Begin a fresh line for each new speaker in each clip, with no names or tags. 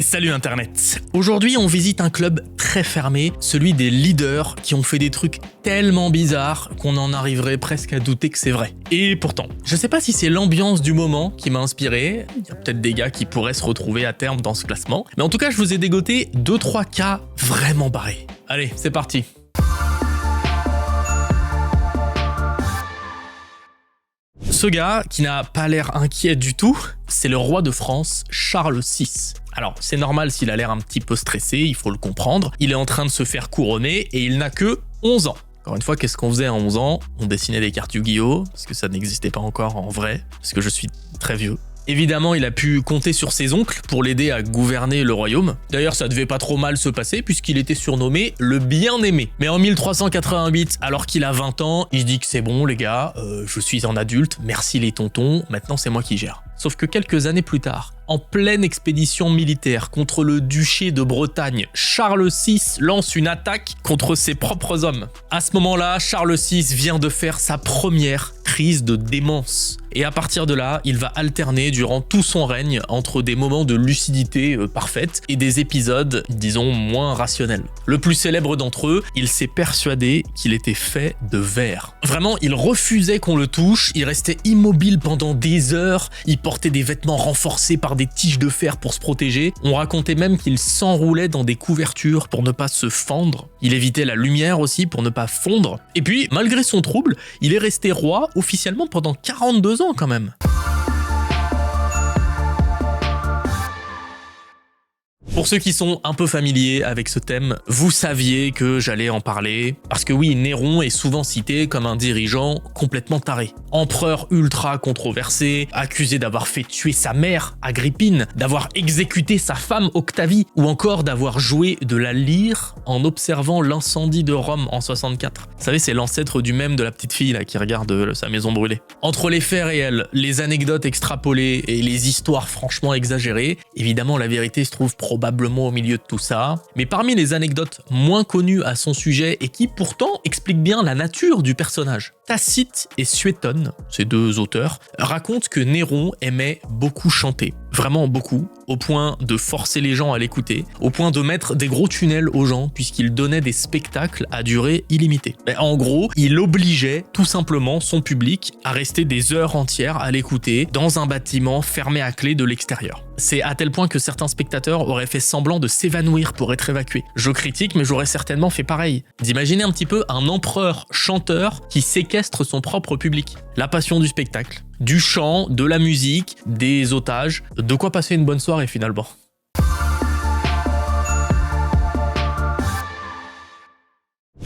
Salut Internet. Aujourd'hui, on visite un club très fermé, celui des leaders qui ont fait des trucs tellement bizarres qu'on en arriverait presque à douter que c'est vrai. Et pourtant, je sais pas si c'est l'ambiance du moment qui m'a inspiré, il y a peut-être des gars qui pourraient se retrouver à terme dans ce classement, mais en tout cas, je vous ai dégoté 2-3 cas vraiment barrés. Allez, c'est parti. Ce gars, qui n'a pas l'air inquiet du tout, c'est le roi de France, Charles VI. Alors, c'est normal s'il a l'air un petit peu stressé, il faut le comprendre. Il est en train de se faire couronner et il n'a que 11 ans. Encore une fois, qu'est-ce qu'on faisait à 11 ans? On dessinait des cartes Yu-Gi-Oh! Parce que ça n'existait pas encore en vrai, parce que je suis très vieux. Évidemment, il a pu compter sur ses oncles pour l'aider à gouverner le royaume. D'ailleurs, ça devait pas trop mal se passer puisqu'il était surnommé le bien-aimé. Mais en 1388, alors qu'il a 20 ans, il dit que c'est bon les gars, je suis un adulte, merci les tontons, maintenant c'est moi qui gère. Sauf que quelques années plus tard, en pleine expédition militaire contre le duché de Bretagne, Charles VI lance une attaque contre ses propres hommes. À ce moment-là, Charles VI vient de faire sa première crise de démence. Et à partir de là, il va alterner durant tout son règne entre des moments de lucidité parfaite et des épisodes, disons, moins rationnels. Le plus célèbre d'entre eux, il s'est persuadé qu'il était fait de verre. Vraiment, il refusait qu'on le touche, il restait immobile pendant des heures, il portait des vêtements renforcés par des tiges de fer pour se protéger. On racontait même qu'il s'enroulait dans des couvertures pour ne pas se fendre. Il évitait la lumière aussi pour ne pas fondre. Et puis, malgré son trouble, il est resté roi officiellement pendant 42 ans quand même. Pour ceux qui sont un peu familiers avec ce thème, vous saviez que j'allais en parler, parce que oui, Néron est souvent cité comme un dirigeant complètement taré. Empereur ultra controversé, accusé d'avoir fait tuer sa mère, Agrippine, d'avoir exécuté sa femme, Octavie, ou encore d'avoir joué de la lyre en observant l'incendie de Rome en 64. Vous savez, c'est l'ancêtre du mème de la petite fille là, qui regarde sa maison brûler. Entre les faits réels, les anecdotes extrapolées et les histoires franchement exagérées, évidemment la vérité se trouve probablement au milieu de tout ça. Mais parmi les anecdotes moins connues à son sujet et qui pourtant expliquent bien la nature du personnage, Tacite et Suétone, ces deux auteurs, racontent que Néron aimait beaucoup chanter. Vraiment beaucoup, au point de forcer les gens à l'écouter, au point de mettre des gros tunnels aux gens puisqu'il donnait des spectacles à durée illimitée. En gros, il obligeait tout simplement son public à rester des heures entières à l'écouter dans un bâtiment fermé à clé de l'extérieur. C'est à tel point que certains spectateurs auraient fait semblant de s'évanouir pour être évacués. Je critique, mais j'aurais certainement fait pareil. D'imaginer un petit peu un empereur chanteur qui séquestre son propre public. La passion du spectacle, du chant, de la musique, des otages, de quoi passer une bonne soirée finalement.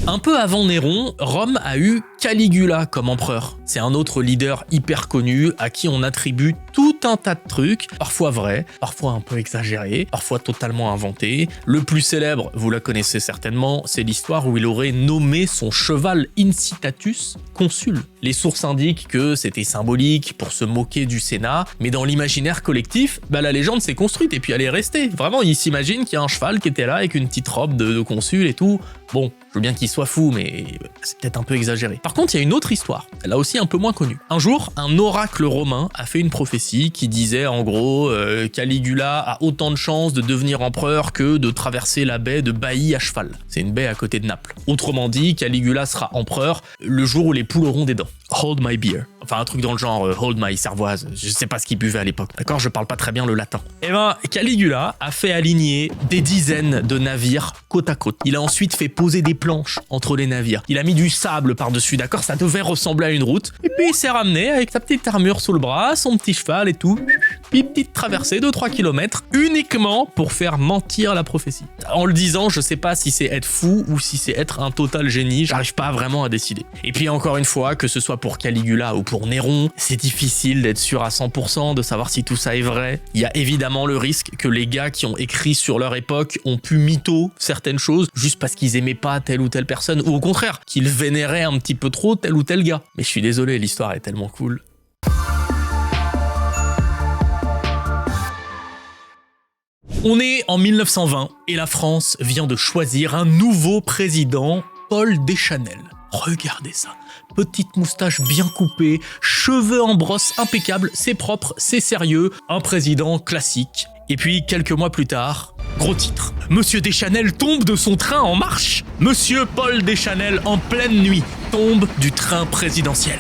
Un peu avant Néron, Rome a eu Caligula comme empereur. C'est un autre leader hyper connu à qui on attribue tout un tas de trucs, parfois vrais, parfois un peu exagérés, parfois totalement inventés. Le plus célèbre, vous la connaissez certainement, c'est l'histoire où il aurait nommé son cheval Incitatus consul. Les sources indiquent que c'était symbolique pour se moquer du Sénat, mais dans l'imaginaire collectif, la légende s'est construite et puis elle est restée. Vraiment, il s'imagine qu'il y a un cheval qui était là avec une petite robe de consul et tout. Bon, je veux bien qu'il soit fou, mais c'est peut-être un peu exagéré. Par contre, il y a une autre histoire, là aussi un peu moins connue. Un jour, un oracle romain a fait une prophétie qui disait en gros Caligula a autant de chances de devenir empereur que de traverser la baie de Baï à cheval. C'est une baie à côté de Naples. Autrement dit, Caligula sera empereur le jour où les poules auront des dents. Hold my beer. Enfin, un truc dans le genre hold my cervoise. Je sais pas ce qu'il buvait à l'époque. D'accord, je parle pas très bien le latin. Caligula a fait aligner des dizaines de navires côte à côte. Il a ensuite fait poser des planches entre les navires. Il a mis du sable par-dessus, d'accord, ça devait ressembler à une route. Et puis il s'est ramené avec sa petite armure sous le bras, son petit cheval et tout. Puis petite traversée de 3 km uniquement pour faire mentir la prophétie. En le disant, je sais pas si c'est être fou ou si c'est être un total génie, j'arrive pas vraiment à décider. Et puis encore une fois, que ce soit pour Caligula ou pour Néron, c'est difficile d'être sûr à 100% de savoir si tout ça est vrai. Il y a évidemment le risque que les gars qui ont écrit sur leur époque ont pu mytho certaines choses juste parce qu'ils aimaient pas telle ou telle personne, ou au contraire, qu'ils vénéraient un petit peu trop tel ou tel gars. Mais je suis désolé, l'histoire est tellement cool. On est en 1920 et la France vient de choisir un nouveau président, Paul Deschanel. Regardez ça, petite moustache bien coupée, cheveux en brosse impeccable, c'est propre, c'est sérieux, un président classique. Et puis, quelques mois plus tard, gros titre. Monsieur Deschanel tombe de son train en marche. Monsieur Paul Deschanel, en pleine nuit, tombe du train présidentiel.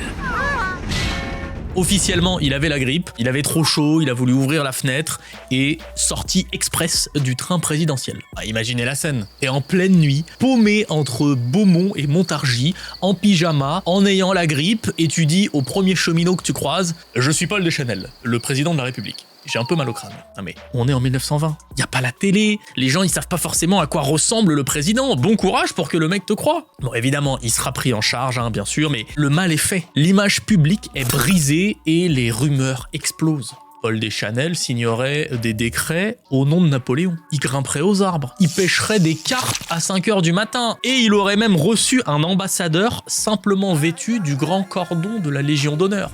Officiellement, il avait la grippe, il avait trop chaud, il a voulu ouvrir la fenêtre et sorti express du train présidentiel. Imaginez la scène. Et en pleine nuit, paumé entre Beaumont et Montargis, en pyjama, en ayant la grippe, et tu dis au premier cheminot que tu croises « Je suis Paul Deschanel, le président de la République ». J'ai un peu mal au crâne. Non mais, on est en 1920. Y a pas la télé. Les gens, ils savent pas forcément à quoi ressemble le président. Bon courage pour que le mec te croie. Bon, évidemment, il sera pris en charge, bien sûr, mais le mal est fait. L'image publique est brisée et les rumeurs explosent. Paul Deschanel signerait des décrets au nom de Napoléon. Il grimperait aux arbres. Il pêcherait des carpes à 5h du matin. Et il aurait même reçu un ambassadeur simplement vêtu du grand cordon de la Légion d'honneur.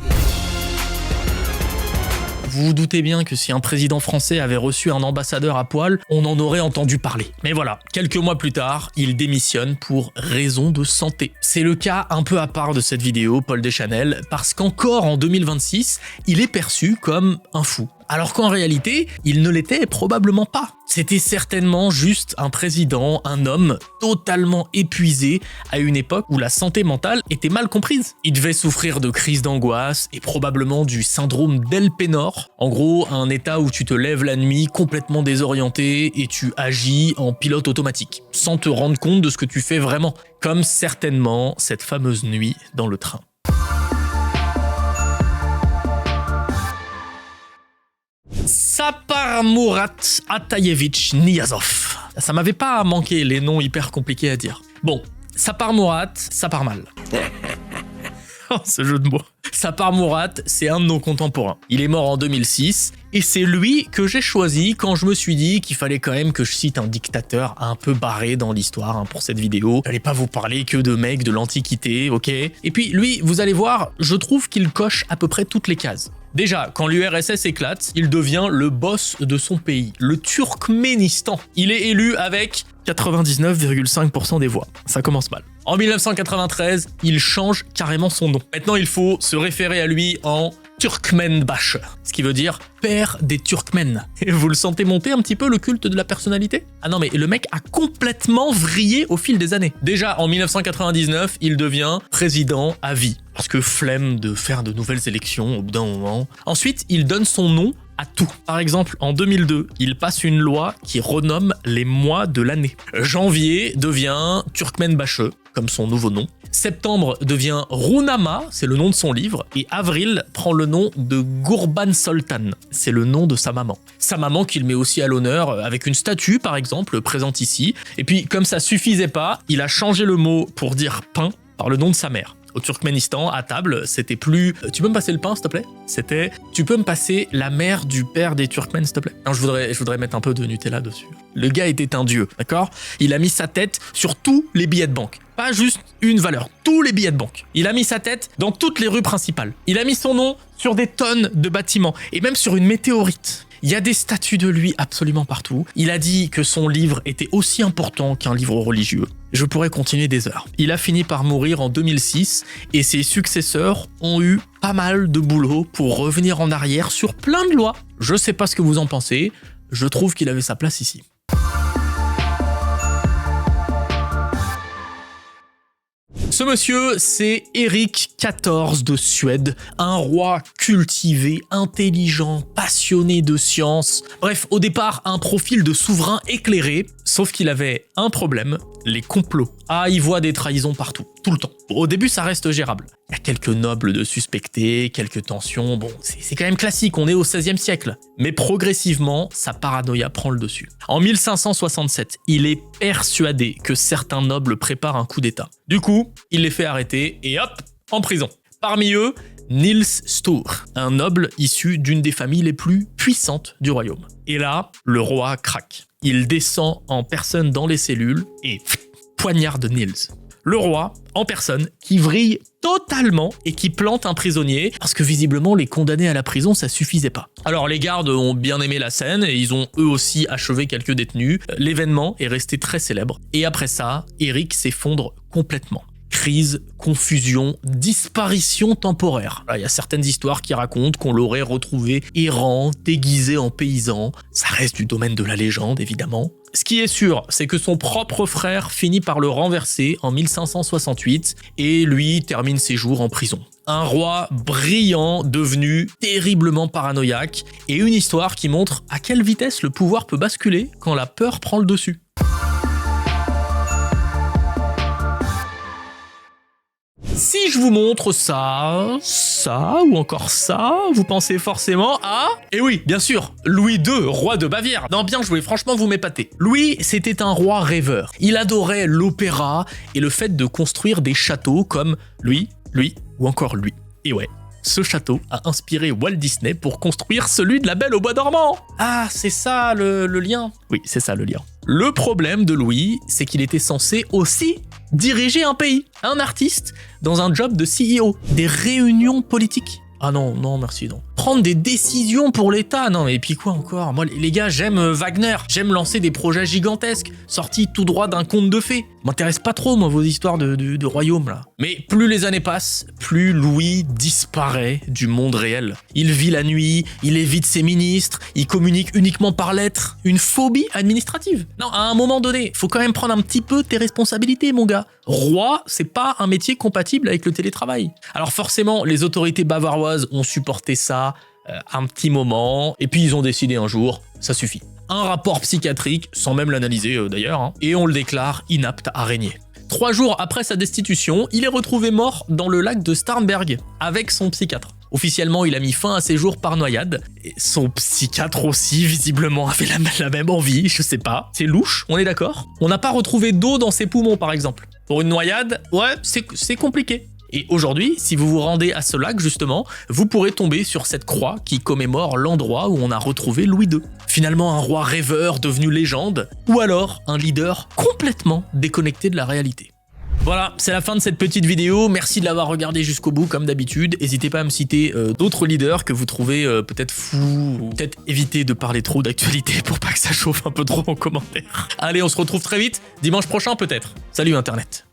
Vous vous doutez bien que si un président français avait reçu un ambassadeur à poil, on en aurait entendu parler. Mais voilà, quelques mois plus tard, il démissionne pour raison de santé. C'est le cas un peu à part de cette vidéo, Paul Deschanel, parce qu'encore en 2026, il est perçu comme un fou. Alors qu'en réalité, il ne l'était probablement pas. C'était certainement juste un président, un homme totalement épuisé à une époque où la santé mentale était mal comprise. Il devait souffrir de crises d'angoisse et probablement du syndrome d'Elpenor. En gros, un état où tu te lèves la nuit complètement désorienté et tu agis en pilote automatique, sans te rendre compte de ce que tu fais vraiment, comme certainement cette fameuse nuit dans le train. Sapar Murat Ataïevitch Niyazov. Ça m'avait pas manqué les noms hyper compliqués à dire. Bon, Sapar Murat, ça part mal. Oh, ce jeu de mots. Sapar Murat, c'est un de nos contemporains. Il est mort en 2006 et c'est lui que j'ai choisi quand je me suis dit qu'il fallait quand même que je cite un dictateur un peu barré dans l'histoire pour cette vidéo. J'allais pas vous parler que de mecs de l'Antiquité, ok? Et puis lui, vous allez voir, je trouve qu'il coche à peu près toutes les cases. Déjà, quand l'URSS éclate, il devient le boss de son pays, le Turkménistan. Il est élu avec 99,5% des voix. Ça commence mal. En 1993, il change carrément son nom. Maintenant, il faut se référer à lui en Turkmenbash, ce qui veut dire père des Turkmènes. Et vous le sentez monter un petit peu le culte de la personnalité? Ah non mais le mec a complètement vrillé au fil des années. Déjà en 1999, il devient président à vie. Parce que flemme de faire de nouvelles élections au bout d'un moment. Ensuite, il donne son nom à tout. Par exemple, en 2002, il passe une loi qui renomme les mois de l'année. Janvier devient Turkmenbash, comme son nouveau nom. Septembre devient Runama, c'est le nom de son livre. Et avril prend le nom de Gourban Soltan, c'est le nom de sa maman. Sa maman qu'il met aussi à l'honneur avec une statue, par exemple, présente ici. Et puis, comme ça suffisait pas, il a changé le mot pour dire pain par le nom de sa mère. Au Turkménistan, à table, c'était plus « Tu peux me passer le pain, s'il te plaît ?» C'était « Tu peux me passer la mère du père des Turkmènes, s'il te plaît ?» Non, je voudrais mettre un peu de Nutella dessus. Le gars était un dieu, d'accord? Il a mis sa tête sur tous les billets de banque. Pas juste une valeur, tous les billets de banque. Il a mis sa tête dans toutes les rues principales. Il a mis son nom sur des tonnes de bâtiments, et même sur une météorite. Il y a des statues de lui absolument partout. Il a dit que son livre était aussi important qu'un livre religieux. Je pourrais continuer des heures. Il a fini par mourir en 2006 et ses successeurs ont eu pas mal de boulot pour revenir en arrière sur plein de lois. Je sais pas ce que vous en pensez, je trouve qu'il avait sa place ici. Ce monsieur, c'est Erik XIV de Suède, un roi cultivé, intelligent, passionné de science. Bref, au départ, un profil de souverain éclairé, sauf qu'il avait un problème, les complots. Ah, il voit des trahisons partout, tout le temps. Bon, au début, ça reste gérable. Il y a quelques nobles de suspectés, quelques tensions, bon, c'est quand même classique, on est au XVIe siècle. Mais progressivement, sa paranoïa prend le dessus. En 1567, il est persuadé que certains nobles préparent un coup d'état. Du coup, il les fait arrêter et hop, en prison. Parmi eux, Niels Sture, un noble issu d'une des familles les plus puissantes du royaume. Et là, le roi craque. Il descend en personne dans les cellules et poignarde Niels. Le roi, en personne, qui vrille totalement et qui plante un prisonnier parce que visiblement les condamnés à la prison ça suffisait pas. Alors les gardes ont bien aimé la scène et ils ont eux aussi achevé quelques détenus. L'événement est resté très célèbre et après ça, Erik s'effondre complètement. crise, confusion, disparition temporaire. Il y a certaines histoires qui racontent qu'on l'aurait retrouvé errant, déguisé en paysan. Ça reste du domaine de la légende, évidemment. Ce qui est sûr, c'est que son propre frère finit par le renverser en 1568 et lui termine ses jours en prison. Un roi brillant devenu terriblement paranoïaque et une histoire qui montre à quelle vitesse le pouvoir peut basculer quand la peur prend le dessus. Si je vous montre ça, ou encore ça, vous pensez forcément à... Eh oui, bien sûr, Louis II, roi de Bavière. Non, bien joué, franchement, vous m'épatez. Louis, c'était un roi rêveur. Il adorait l'opéra et le fait de construire des châteaux comme lui, ou encore lui. Et ouais, ce château a inspiré Walt Disney pour construire celui de La Belle au Bois dormant. Ah, c'est ça le lien? Oui, c'est ça le lien. Le problème de Louis, c'est qu'il était censé aussi diriger un pays, un artiste, dans un job de CEO, des réunions politiques. Ah non, non, merci, non. Prendre des décisions pour l'État, non, et puis quoi encore? Moi, les gars, j'aime Wagner, j'aime lancer des projets gigantesques, sortis tout droit d'un conte de fées. M'intéresse pas trop, moi, vos histoires de royaume, là. Mais plus les années passent, plus Louis disparaît du monde réel. Il vit la nuit, il évite ses ministres, il communique uniquement par lettres. Une phobie administrative. Non, à un moment donné, faut quand même prendre un petit peu tes responsabilités, mon gars. Roi, c'est pas un métier compatible avec le télétravail. Alors forcément, les autorités bavaroises ont supporté ça un petit moment, et puis ils ont décidé un jour, ça suffit. Un rapport psychiatrique, sans même l'analyser d'ailleurs, hein, et on le déclare inapte à régner. 3 jours après sa destitution, il est retrouvé mort dans le lac de Starnberg, avec son psychiatre. Officiellement, il a mis fin à ses jours par noyade, et son psychiatre aussi, visiblement, avait la même envie, je sais pas. C'est louche, on est d'accord? On n'a pas retrouvé d'eau dans ses poumons, par exemple. Pour une noyade, ouais, c'est compliqué. Et aujourd'hui, si vous vous rendez à ce lac, justement, vous pourrez tomber sur cette croix qui commémore l'endroit où on a retrouvé Louis II. Finalement, un roi rêveur devenu légende, ou alors un leader complètement déconnecté de la réalité. Voilà, c'est la fin de cette petite vidéo. Merci de l'avoir regardé jusqu'au bout, comme d'habitude. N'hésitez pas à me citer d'autres leaders que vous trouvez peut-être fous, ou peut-être éviter de parler trop d'actualité pour pas que ça chauffe un peu trop en commentaire. Allez, on se retrouve très vite, dimanche prochain peut-être. Salut Internet.